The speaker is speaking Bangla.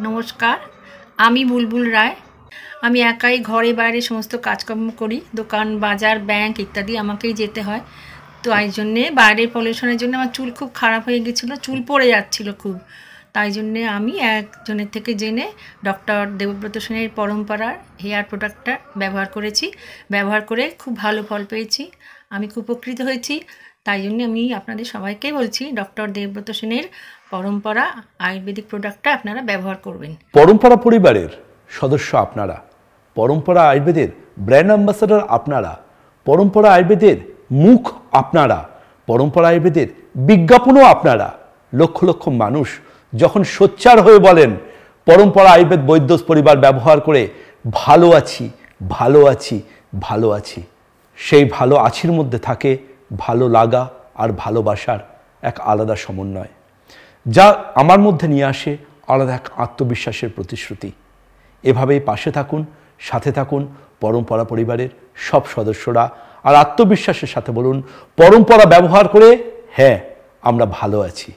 নমস্কার, আমি বুলবুল রায়। আমি একাই ঘরে বাইরে সমস্ত কাজকর্ম করি। দোকান, বাজার, ব্যাংক ইত্যাদি আমাকেই যেতে হয়। তো এই জন্যে বাইরের পলিউশনের জন্য আমার চুল খুব খারাপ হয়ে গেছিলো, চুল পড়ে যাচ্ছিল খুব। তাই জন্যে আমি একজনের থেকে জেনে ডক্টর দেবব্রত সেনের পরম্পরার হেয়ার প্রোডাক্টটা ব্যবহার করেছি। ব্যবহার করে খুব ভালো ফল পেয়েছি, আমি খুব উপকৃত হয়েছি। তাই জন্য আমি আপনাদের সবাইকে বলছি, ডক্টর দেবব্রত সেনের পরম্পরা আয়ুর্বেদিক প্রোডাক্টটা আপনারা ব্যবহার করবেন। পরম্পরা পরিবারের সদস্য আপনারা, পরম্পরা আয়ুর্বেদের ব্র্যান্ড অ্যাম্বাসাডর আপনারা, পরম্পরা আয়ুর্বেদের মুখ আপনারা, পরম্পরা আয়ুর্বেদের বিজ্ঞাপনও আপনারা। লক্ষ লক্ষ মানুষ যখন সোচ্চার হয়ে বলেন পরম্পরা আয়ুর্বেদ বৈদ্য পরিবার ব্যবহার করে ভালো আছি, ভালো আছি, ভালো আছি, সেই ভালো আছির মধ্যে থাকে ভালো লাগা আর ভালোবাসার এক আলাদা সমন্বয়, যা আমার মধ্যে নিয়ে আসে আলাদা এক আত্মবিশ্বাসের প্রতিশ্রুতি। এভাবেই পাশে থাকুন, সাথে থাকুন পরম্পরা পরিবারের সব সদস্যরা, আর আত্মবিশ্বাসের সাথে বলুন পরম্পরা ব্যবহার করে হ্যাঁ আমরা ভালো আছি।